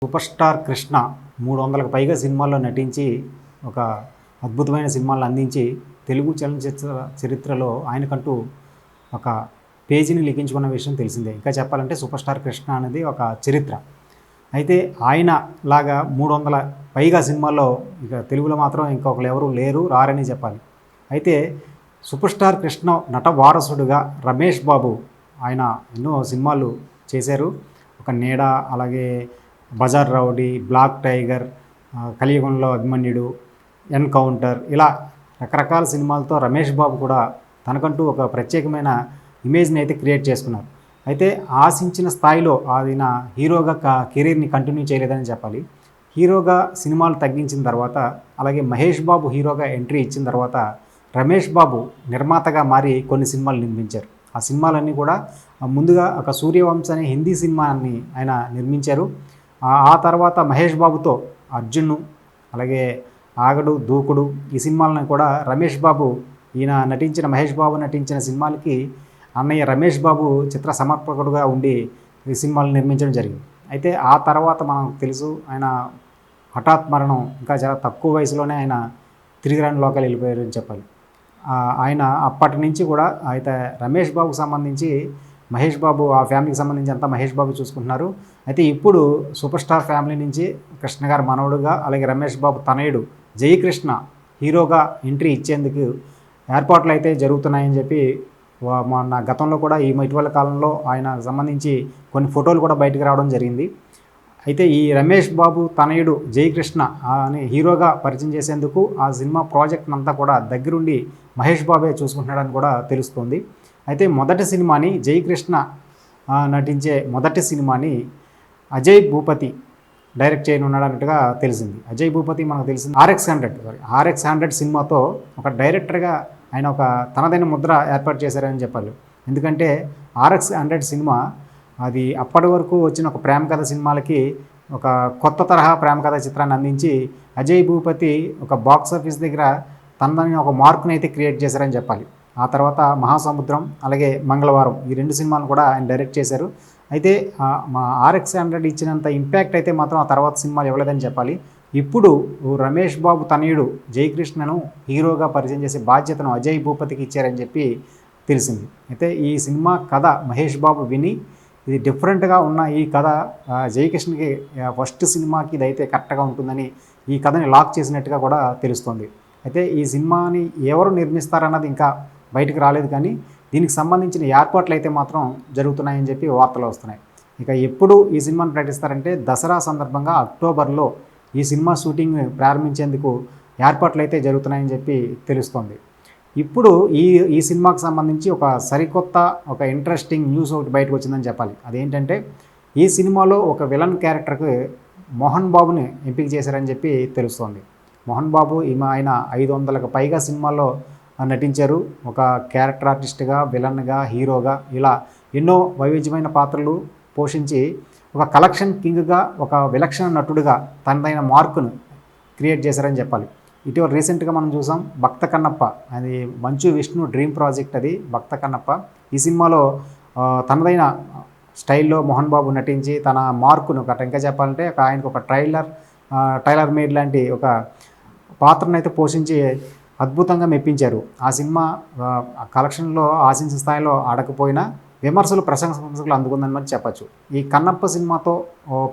Super star Krishna 300కు పైగా సినిమాల్లో నటించి ఒక అద్భుతమైన సినిమాలను అందించి తెలుగు చలనచిత్ర చరిత్రలో ఆయనకంటూ ఒక పేజీని లిఖించుకున్న విషయం తెలిసిందే. ఇంకా చెప్పాలంటే సూపర్ స్టార్ కృష్ణ అనేది ఒక చరిత్ర. అయితే ఆయన లాగా 300 పైగా సినిమాల్లో ఇక తెలుగులో మాత్రం ఇంకొకరు ఎవరు లేరు, రారని చెప్పాలి. అయితే సూపర్ స్టార్ కృష్ణ నట వారసుడుగా రమేష్ బాబు ఆయన ఎన్నో సినిమాలు చేశారు. ఒక నీడ, అలాగే బజార్ రౌడీ, బ్లాక్ టైగర్, కలియుగంలో అభిమన్యుడు, ఎన్కౌంటర్, ఇలా రకరకాల సినిమాలతో రమేష్ బాబు కూడా తనకంటూ ఒక ప్రత్యేకమైన ఇమేజ్ని అయితే క్రియేట్ చేసుకున్నారు. అయితే ఆశించిన స్థాయిలో ఆయన హీరోగా కెరీర్ని కంటిన్యూ చేయలేదని చెప్పాలి. హీరోగా సినిమాలు తగ్గించిన తర్వాత, అలాగే మహేష్ బాబు హీరోగా ఎంట్రీ ఇచ్చిన తర్వాత రమేష్ బాబు నిర్మాతగా మారి కొన్ని సినిమాలు నిర్మించారు. ఆ సినిమాలన్నీ కూడా ముందుగా ఒక సూర్యవంశ అనే హిందీ సినిమాని ఆయన నిర్మించారు. ఆ తర్వాత మహేష్ బాబుతో అర్జున్, అలాగే ఆగడు, దూకుడు, ఈ సినిమాలను కూడా రమేష్ బాబు మహేష్ బాబు నటించిన సినిమాలకి అన్నయ్య రమేష్ బాబు చిత్ర సమర్పకుడుగా ఉండి ఈ సినిమాలు నిర్మించడం జరిగింది. అయితే ఆ తర్వాత మనకు తెలుసు, ఆయన హఠాత్ మరణం, ఇంకా చాలా తక్కువ వయసులోనే ఆయన తిరిగి రాని లోకాలు వెళ్ళిపోయారు అని చెప్పాలి. ఆయన అప్పటి నుంచి కూడా అయితే రమేష్ బాబుకు సంబంధించి మహేష్ బాబు, ఆ ఫ్యామిలీకి సంబంధించి అంతా మహేష్ బాబు చూసుకుంటున్నారు. అయితే ఇప్పుడు సూపర్ స్టార్ ఫ్యామిలీ నుంచి కృష్ణ గారు మనవడుగా, అలాగే రమేష్ బాబు తనయుడు జయకృష్ణ హీరోగా ఎంట్రీ ఇచ్చేందుకు ఏర్పాట్లు అయితే జరుగుతున్నాయని చెప్పి మొన్న గతంలో కూడా ఈ ఇటీవల కాలంలో ఆయన సంబంధించి కొన్ని ఫోటోలు కూడా బయటకు రావడం జరిగింది. అయితే ఈ రమేష్ బాబు తనయుడు జయకృష్ణ అని హీరోగా పరిచయం చేసేందుకు ఆ సినిమా ప్రాజెక్ట్ అంతా కూడా దగ్గరుండి మహేష్ బాబే చూసుకుంటున్నాడని కూడా తెలుస్తుంది. అయితే మొదటి సినిమాని జయకృష్ణ నటించే మొదటి సినిమాని అజయ్ భూపతి డైరెక్ట్ చేయనున్నాడన్నట్టుగా తెలిసింది. అజయ్ భూపతి మనకు తెలిసింది RX100 సినిమాతో ఒక డైరెక్టర్గా ఆయన ఒక తనదైన ముద్ర ఏర్పాటు చేశారని చెప్పాలి. ఎందుకంటే RX100 సినిమా అది అప్పటి వరకు వచ్చిన ఒక ప్రేమ కథ సినిమాలకి ఒక కొత్త తరహా ప్రేమ కథ చిత్రాన్ని అందించి అజయ్ భూపతి ఒక బాక్స్ ఆఫీస్ దగ్గర తనని ఒక మార్కుని అయితే క్రియేట్ చేశారని చెప్పాలి. ఆ తర్వాత మహాసముద్రం, అలాగే మంగళవారం, ఈ 2 సినిమాలు కూడా ఆయన డైరెక్ట్ చేశారు. అయితే మా RX100 ఇచ్చినంత ఇంపాక్ట్ అయితే మాత్రం ఆ తర్వాత సినిమాలు ఇవ్వలేదని చెప్పాలి. ఇప్పుడు రమేష్ బాబు తనయుడు జయకృష్ణను హీరోగా పరిచయం చేసే బాధ్యతను అజయ్ భూపతికి ఇచ్చారని చెప్పి తెలిసింది. అయితే ఈ సినిమా కథ మహేష్ బాబు విని ఇది డిఫరెంట్గా ఉన్న ఈ కథ జయకృష్ణకి ఫస్ట్ సినిమాకి ఇదైతే కరెక్ట్గా ఉంటుందని ఈ కథని లాక్ చేసినట్టుగా కూడా తెలుస్తుంది. అయితే ఈ సినిమాని ఎవరు నిర్మిస్తారన్నది ఇంకా బయటకు రాలేదు, కానీ దీనికి సంబంధించిన ఏర్పాట్లు అయితే మాత్రం జరుగుతున్నాయని చెప్పి వార్తలు వస్తున్నాయి. ఇక ఎప్పుడు ఈ సినిమాను ప్రకటిస్తారంటే దసరా సందర్భంగా అక్టోబర్లో ఈ సినిమా షూటింగ్ ప్రారంభించేందుకు ఏర్పాట్లు అయితే జరుగుతున్నాయని చెప్పి తెలుస్తోంది. ఇప్పుడు ఈ సినిమాకి సంబంధించి ఒక సరికొత్త, ఒక ఇంట్రెస్టింగ్ న్యూస్ ఒకటి బయటకు వచ్చిందని చెప్పాలి. అదేంటంటే ఈ సినిమాలో ఒక విలన్ క్యారెక్టర్కి మోహన్ బాబుని ఎంపిక చేశారని చెప్పి తెలుస్తోంది. మోహన్ బాబు ఆయన 500కు పైగా సినిమాల్లో నటించారు. ఒక క్యారెక్టర్ ఆర్టిస్ట్గా, విలన్గా, హీరోగా, ఇలా ఎన్నో వైవిధ్యమైన పాత్రలు పోషించి ఒక కలెక్షన్ కింగ్గా, ఒక విలక్షణ నటుడిగా తనదైన మార్కును క్రియేట్ చేశారని చెప్పాలి. ఇటీవల రీసెంట్గా మనం చూసాం భక్త కన్నప్ప, అది మంచు విష్ణు డ్రీమ్ ప్రాజెక్ట్, అది భక్త కన్నప్ప. ఈ సినిమాలో తనదైన స్టైల్లో మోహన్ బాబు నటించి తన మార్కును ఇంకా చెప్పాలంటే ఆయనకు ఒక టైలర్ మేడ్ లాంటి ఒక పాత్రను అయితే పోషించి అద్భుతంగా మెప్పించారు. ఆ సినిమా కలెక్షన్లో ఆశించిన స్థాయిలో ఆడకపోయినా ప్రశంసలు అందుకుందని మనం చెప్పచ్చు. ఈ కన్నప్ప సినిమాతో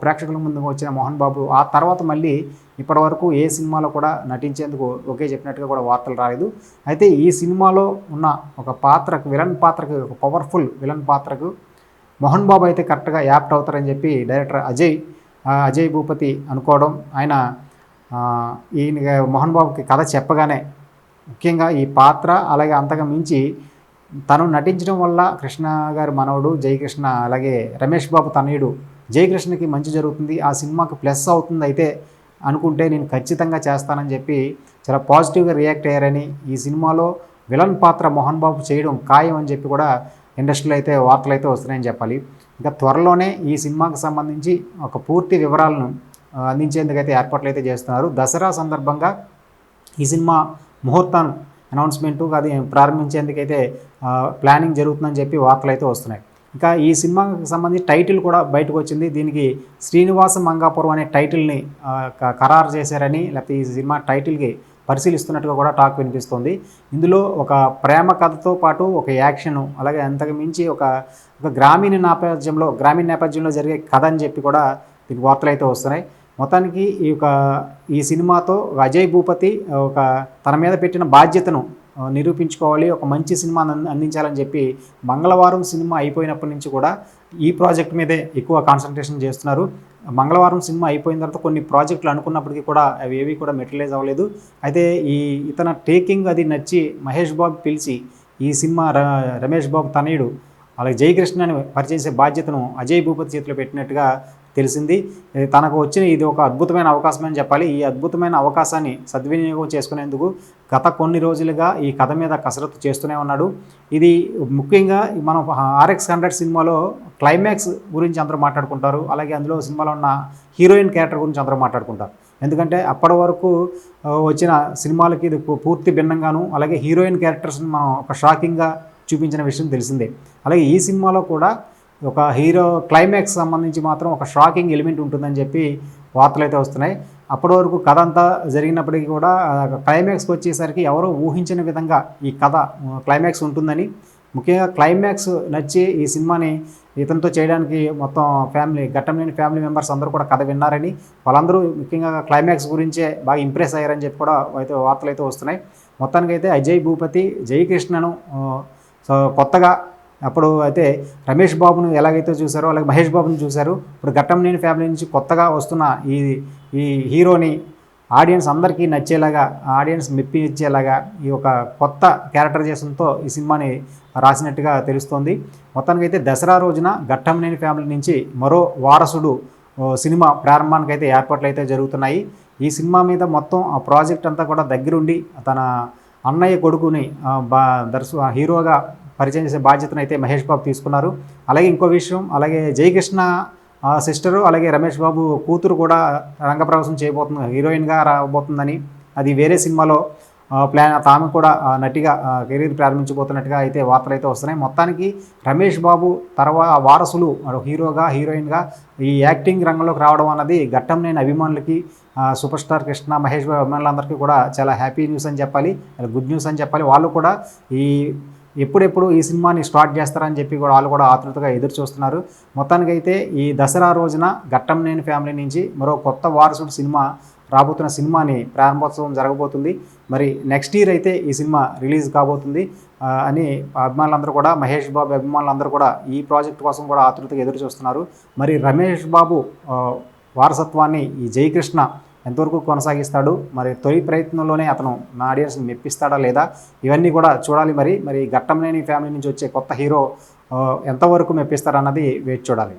ప్రేక్షకుల ముందుకు వచ్చిన మోహన్ బాబు ఆ తర్వాత మళ్ళీ ఇప్పటివరకు ఏ సినిమాలో కూడా నటించేందుకు ఓకే చెప్పినట్టుగా కూడా వార్తలు రాలేదు. అయితే ఈ సినిమాలో ఉన్న ఒక పాత్రకు, ఒక పవర్ఫుల్ విలన్ పాత్రకు మోహన్ బాబు అయితే కరెక్ట్గా యాప్ట్ అవుతారని చెప్పి డైరెక్టర్ అజయ్ భూపతి అనుకోవడం, ఆయన మోహన్ బాబుకి కథ చెప్పగానే ముఖ్యంగా ఈ పాత్ర, అలాగే అంతగా మించి తను నటించడం వల్ల కృష్ణ గారి మనవడు జయకృష్ణ, అలాగే రమేష్ బాబు తనయుడు జయకృష్ణకి మంచి జరుగుతుంది, ఆ సినిమాకి ప్లస్ అవుతుంది అయితే అనుకుంటే నేను ఖచ్చితంగా చేస్తానని చెప్పి చాలా పాజిటివ్గా రియాక్ట్ అయ్యారని, ఈ సినిమాలో విలన్ పాత్ర మోహన్ బాబు చేయడం ఖాయం అని చెప్పి కూడా ఇండస్ట్రీలో అయితే వార్తలు అయితే వస్తున్నాయని చెప్పాలి. ఇంకా త్వరలోనే ఈ సినిమాకి సంబంధించి ఒక పూర్తి వివరాలను అందించేందుకైతే ఏర్పాట్లు అయితే చేస్తున్నారు. దసరా సందర్భంగా ఈ సినిమా ముహూర్తం అనౌన్స్మెంటు అది ప్రారంభించేందుకైతే ప్లానింగ్ జరుగుతుందని చెప్పి వార్తలు అయితే వస్తున్నాయి. ఇంకా ఈ సినిమాకి సంబంధించి టైటిల్ కూడా బయటకు వచ్చింది. దీనికి శ్రీనివాస మంగాపురం అనే టైటిల్ని ఖరారు చేశారని, లేకపోతే ఈ సినిమా టైటిల్కి పరిశీలిస్తున్నట్టుగా కూడా టాక్ వినిపిస్తుంది. ఇందులో ఒక ప్రేమ కథతో పాటు ఒక యాక్షను, అలాగే అంతకు మించి ఒక గ్రామీణ నేపథ్యంలో జరిగే కథ అని చెప్పి కూడా దీనికి వార్తలు అయితే వస్తున్నాయి. మొత్తానికి ఈ సినిమాతో అజయ్ భూపతి తన మీద పెట్టిన బాధ్యతను నిరూపించుకోవాలి, ఒక మంచి సినిమా అందించాలని చెప్పి మంగళవారం సినిమా అయిపోయినప్పటి నుంచి కూడా ఈ ప్రాజెక్ట్ మీదే ఎక్కువ కాన్సన్ట్రేషన్ చేస్తున్నారు. మంగళవారం సినిమా అయిపోయిన తర్వాత కొన్ని ప్రాజెక్టులు అనుకున్నప్పటికీ కూడా అవి ఏవి కూడా మెటీరియలైజ్ అవ్వలేదు. అయితే ఇతన టేకింగ్ అది నచ్చి మహేష్ బాబు పిలిచి ఈ సినిమా రమేష్ బాబు తనయుడు అలాగే జయకృష్ణని పరిచయం చేసే బాధ్యతను అజయ్ భూపతి చేతిలో పెట్టినట్టుగా తెలిసింది. తనకు వచ్చిన ఇది ఒక అద్భుతమైన అవకాశం అని చెప్పాలి. ఈ అద్భుతమైన అవకాశాన్ని సద్వినియోగం చేసుకునేందుకు గత కొన్ని రోజులుగా ఈ కథ మీద కసరత్తు చేస్తూనే ఉన్నాడు. ఇది ముఖ్యంగా మనం RX100 సినిమాలో క్లైమాక్స్ గురించి అందరూ మాట్లాడుకుంటారు. అలాగే అందులో సినిమాలో ఉన్న హీరోయిన్ క్యారెక్టర్ గురించి అందరూ మాట్లాడుకుంటారు. ఎందుకంటే అప్పటి వరకు వచ్చిన సినిమాలకి ఇది పూర్తి భిన్నంగాను, అలాగే హీరోయిన్ క్యారెక్టర్స్ని మనం ఒక షాకింగ్గా చూపించిన విషయం తెలిసిందే. అలాగే ఈ సినిమాలో కూడా ఒక హీరో క్లైమాక్స్ సంబంధించి మాత్రం ఒక షాకింగ్ ఎలిమెంట్ ఉంటుందని చెప్పి వార్తలు అయితే వస్తున్నాయి. అప్పటి వరకు కథ అంతా జరిగినప్పటికీ కూడా క్లైమాక్స్కి వచ్చేసరికి ఎవరో ఊహించిన విధంగా ఈ కథ క్లైమాక్స్ ఉంటుందని, ముఖ్యంగా క్లైమాక్స్ నచ్చి ఈ సినిమాని ఇతనితో చేయడానికి మొత్తం ఘట్టంలేని ఫ్యామిలీ మెంబర్స్ అందరూ కూడా కథ విన్నారని, వాళ్ళందరూ ముఖ్యంగా క్లైమాక్స్ గురించే బాగా ఇంప్రెస్ అయ్యారని చెప్పి కూడా వార్తలు అయితే వస్తున్నాయి. మొత్తానికైతే అజయ్ భూపతి జయకృష్ణను కొత్తగా అప్పుడు అయితే రమేష్ బాబును ఎలాగైతే చూశారో అలాగే మహేష్ బాబుని చూశారు. ఇప్పుడు ఘట్టంలేని ఫ్యామిలీ నుంచి కొత్తగా వస్తున్న ఈ హీరోని ఆడియన్స్ అందరికీ నచ్చేలాగా, ఆడియన్స్ మెప్పించేలాగా ఈ కొత్త క్యారెక్టరైజేషన్తో ఈ సినిమాని రాసినట్టుగా తెలుస్తోంది. మొత్తానికైతే దసరా రోజున ఘట్టంలేని ఫ్యామిలీ నుంచి మరో వారసుడు సినిమా ప్రారంభానికి అయితే ఏర్పాట్లు అయితే జరుగుతున్నాయి. ఈ సినిమా మీద మొత్తం ఆ ప్రాజెక్ట్ అంతా కూడా దగ్గరుండి తన అన్నయ్య కొడుకుని హీరోగా పరిచయం చేసే బాధ్యతను అయితే మహేష్ బాబు తీసుకున్నారు. అలాగే ఇంకో విషయం, అలాగే జయకృష్ణ సిస్టరు అలాగే రమేష్ బాబు కూతురు కూడా రంగప్రవేశం చేయబోతుంది, హీరోయిన్గా రాబోతుందని, అది వేరే సినిమాలో తాము కూడా నటిగా కెరీర్ ప్రారంభించబోతున్నట్టుగా అయితే వార్తలు అయితే వస్తున్నాయి. మొత్తానికి రమేష్ బాబు వారసులు హీరోగా హీరోయిన్గా ఈ యాక్టింగ్ రంగంలోకి రావడం అన్నది ఘట్టంలేని అభిమానులకి, సూపర్ స్టార్ కృష్ణ మహేష్ బాబు అభిమానులందరికీ కూడా చాలా హ్యాపీ న్యూస్ అని చెప్పాలి, గుడ్ న్యూస్ అని చెప్పాలి. వాళ్ళు కూడా ఎప్పుడెప్పుడు ఈ సినిమాని స్టార్ట్ చేస్తారని చెప్పి కూడా వాళ్ళు కూడా ఆతృతగా ఎదురు చూస్తున్నారు. మొత్తానికైతే ఈ దసరా రోజున ఘట్టంలేని ఫ్యామిలీ నుంచి మరో కొత్త వారసుడు సినిమా రాబోతున్న సినిమాని ప్రారంభోత్సవం జరగబోతుంది. మరి నెక్స్ట్ ఇయర్ అయితే ఈ సినిమా రిలీజ్ కాబోతుంది అని అభిమానులందరూ కూడా, మహేష్ బాబు అభిమానులందరూ కూడా ఈ ప్రాజెక్ట్ కోసం కూడా ఆతృతగా ఎదురు చూస్తున్నారు. మరి రమేష్ బాబు వారసత్వాన్ని ఈ జయకృష్ణ ఎంతవరకు కొనసాగిస్తాడు, మరి తొలి ప్రయత్నంలోనే అతను ఆడియన్స్ని మెప్పిస్తాడా లేదా, ఇవన్నీ కూడా చూడాలి. మరి ఘట్టంలేని ఫ్యామిలీ నుంచి వచ్చే కొత్త హీరో ఎంతవరకు మెప్పిస్తారన్నది వేచి చూడాలి.